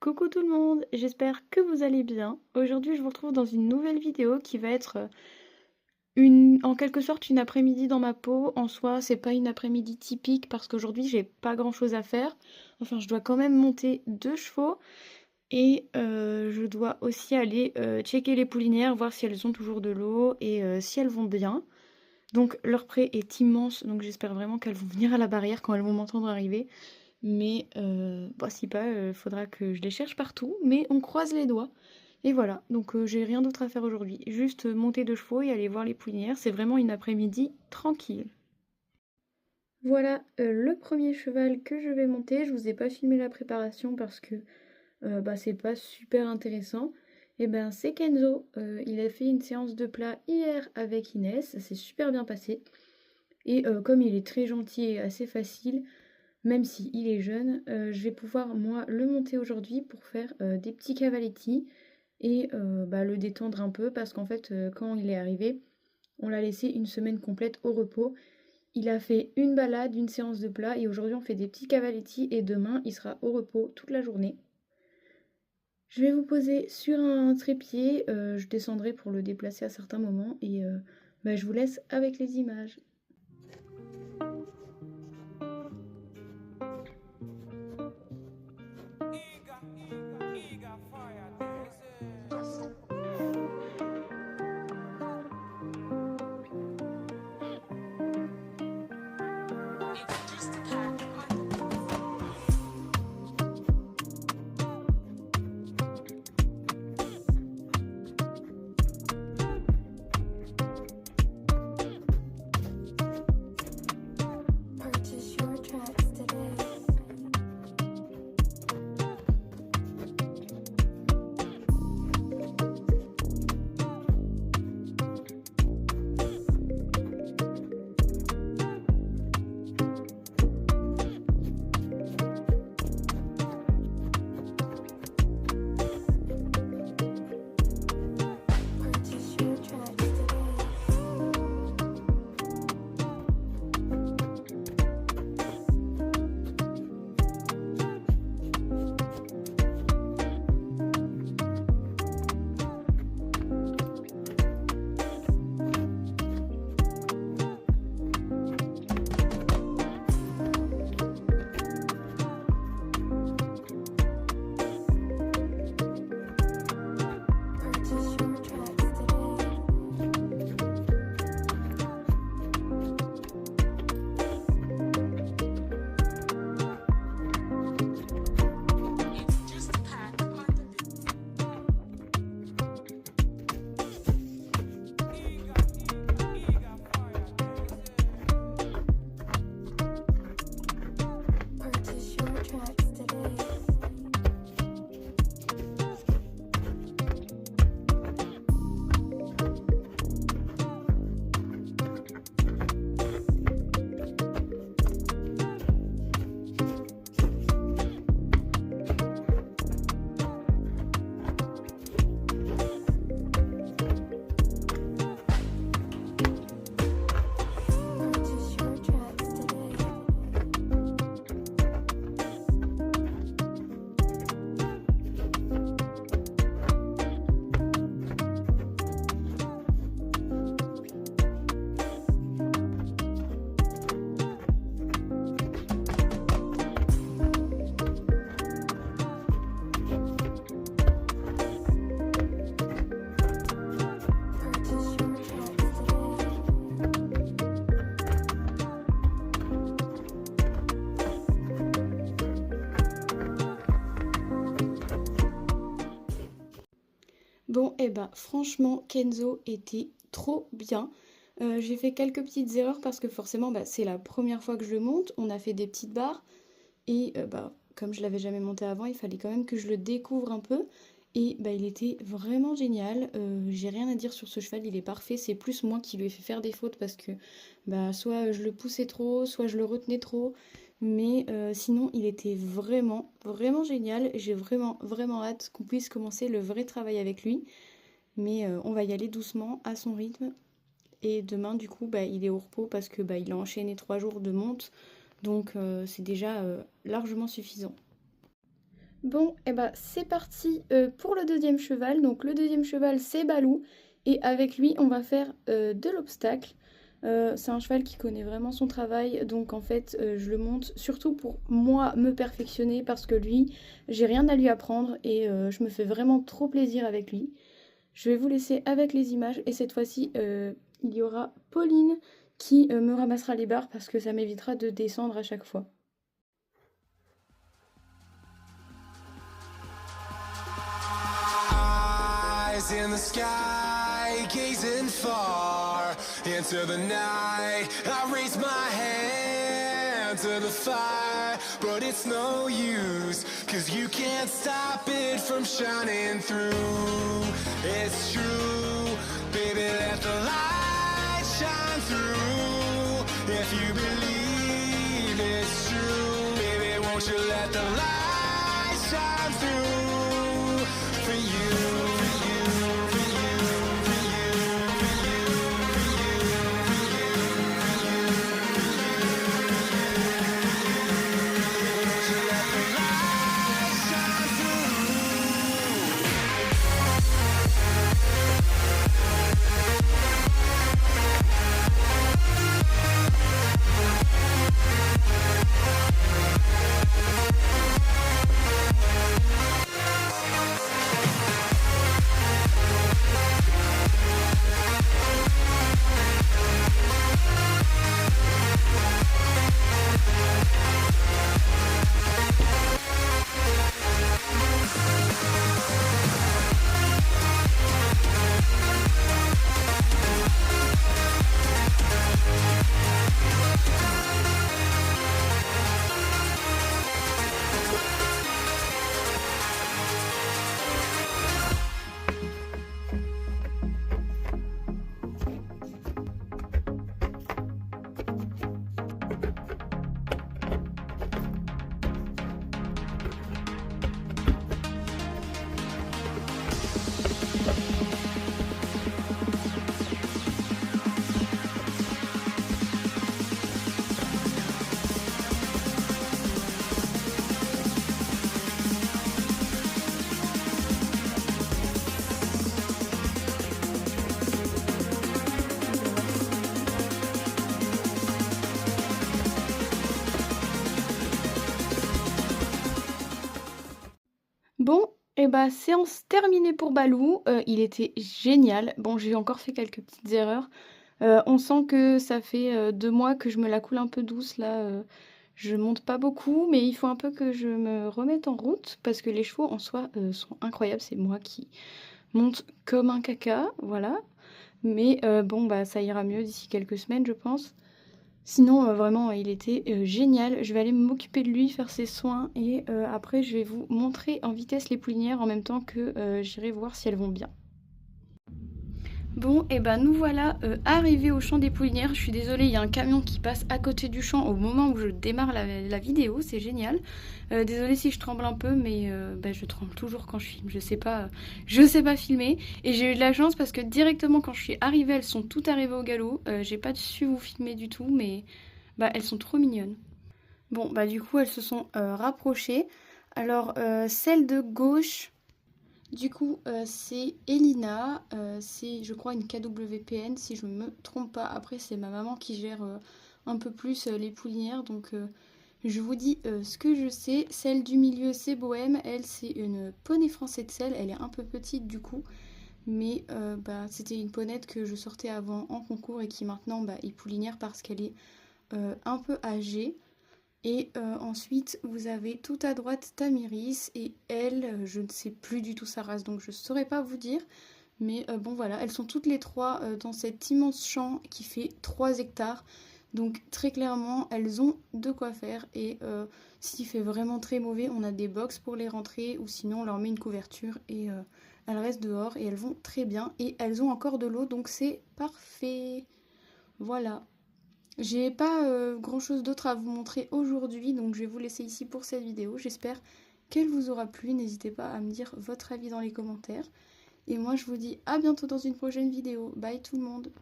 Coucou tout le monde, j'espère que vous allez bien. Aujourd'hui, je vous retrouve dans une nouvelle vidéo qui va être en quelque sorte une après-midi dans ma peau. En soi, c'est pas une après-midi typique parce qu'aujourd'hui, j'ai pas grand-chose à faire. Enfin, je dois quand même monter 2 chevaux et je dois aussi aller checker les poulinières, voir si elles ont toujours de l'eau et si elles vont bien. Donc leur pré est immense, donc j'espère vraiment qu'elles vont venir à la barrière quand elles vont m'entendre arriver. Mais bah, si pas, faudra que je les cherche partout. Mais on croise les doigts. Et voilà, donc j'ai rien d'autre à faire aujourd'hui. Juste monter 2 chevaux et aller voir les poulinières. C'est vraiment une après-midi tranquille. Voilà le premier cheval que je vais monter. Je vous ai pas filmé la préparation parce que bah, c'est pas super intéressant. Et ben c'est Kenzo. Il a fait une séance de plat hier avec Inès. Ça s'est super bien passé. Et comme il est très gentil et assez facile, même si il est jeune, je vais pouvoir moi le monter aujourd'hui pour faire des petits cavaletti et bah, le détendre un peu parce qu'en fait quand il est arrivé, on l'a laissé une semaine complète au repos. Il a fait une balade, une séance de plat et aujourd'hui on fait des petits cavaletti et demain il sera au repos toute la journée. Je vais vous poser sur un trépied, je descendrai pour le déplacer à certains moments et bah, je vous laisse avec les images. Purchase your tracks today. Purchase your tracks today. Purchase your tracks today. Purchase your tracks today. Purchase your tracks today. Purchase your tracks today. Bon, et ben franchement, Kenzo était trop bien. J'ai fait quelques petites erreurs parce que forcément, bah, c'est la première fois que je le monte. On a fait des petites barres et bah, comme je l'avais jamais monté avant, il fallait quand même que je le découvre un peu. Et bah, il était vraiment génial. J'ai rien à dire sur ce cheval, il est parfait. C'est plus moi qui lui ai fait faire des fautes parce que bah, soit je le poussais trop, soit je le retenais trop. Mais sinon, il était vraiment, vraiment génial. J'ai vraiment, vraiment hâte qu'on puisse commencer le vrai travail avec lui. Mais on va y aller doucement, à son rythme. Et demain, du coup, bah, il est au repos parce que bah, il a enchaîné 3 jours de monte. Donc c'est déjà largement suffisant. Bon, et bah c'est parti pour le deuxième cheval. Donc le deuxième cheval c'est Balou et avec lui on va faire de l'obstacle. C'est un cheval qui connaît vraiment son travail, donc en fait je le monte surtout pour moi me perfectionner parce que lui j'ai rien à lui apprendre et je me fais vraiment trop plaisir avec lui. Je vais vous laisser avec les images et cette fois-ci il y aura Pauline qui me ramassera les barres parce que ça m'évitera de descendre à chaque fois. Eyes in the sky, gazing far into the night. I raise my hand to the fire, but it's no use, 'cause you can't stop it from shining through. It's true, baby, let the light shine through. If you believe it's true, baby, won't you let the light shine through for you? Bon, et bah séance terminée pour Balou, il était génial. Bon, j'ai encore fait quelques petites erreurs. On sent que ça fait 2 mois que je me la coule un peu douce là, je monte pas beaucoup, mais il faut un peu que je me remette en route parce que les chevaux en soi, sont incroyables. C'est moi qui monte comme un caca, voilà. Mais bon, bah ça ira mieux d'ici quelques semaines, je pense. Sinon, vraiment, il était génial. Je vais aller m'occuper de lui, faire ses soins et après je vais vous montrer en vitesse les poulinières en même temps que j'irai voir si elles vont bien. Bon, et ben nous voilà arrivés au champ des poulinières. Je suis désolée, il y a un camion qui passe à côté du champ au moment où je démarre la vidéo, c'est génial. Désolée si je tremble un peu, mais bah, je tremble toujours quand je filme. Je sais pas filmer. Et j'ai eu de la chance parce que directement quand je suis arrivée, elles sont toutes arrivées au galop. J'ai pas su vous filmer du tout, mais bah, elles sont trop mignonnes. Bon, bah du coup, elles se sont rapprochées. Alors, celle de gauche. Du coup, c'est Elina, c'est je crois une KWPN si je me trompe pas. Après, c'est ma maman qui gère un peu plus les poulinières, donc je vous dis ce que je sais. Celle du milieu, c'est Bohème, elle c'est une poney français de sel, elle est un peu petite du coup, mais bah, c'était une ponette que je sortais avant en concours et qui maintenant bah, est poulinière parce qu'elle est un peu âgée. Et ensuite, vous avez tout à droite Tamiris et elle, je ne sais plus du tout sa race, donc je ne saurais pas vous dire. Mais bon voilà, elles sont toutes les trois dans cet immense champ qui fait 3 hectares. Donc très clairement, elles ont de quoi faire. Et s'il fait vraiment très mauvais, on a des box pour les rentrer ou sinon on leur met une couverture et elles restent dehors et elles vont très bien. Et elles ont encore de l'eau, donc c'est parfait. Voilà. J'ai pas grand chose d'autre à vous montrer aujourd'hui, donc je vais vous laisser ici pour cette vidéo. J'espère qu'elle vous aura plu. N'hésitez pas à me dire votre avis dans les commentaires. Et moi je vous dis à bientôt dans une prochaine vidéo. Bye tout le monde!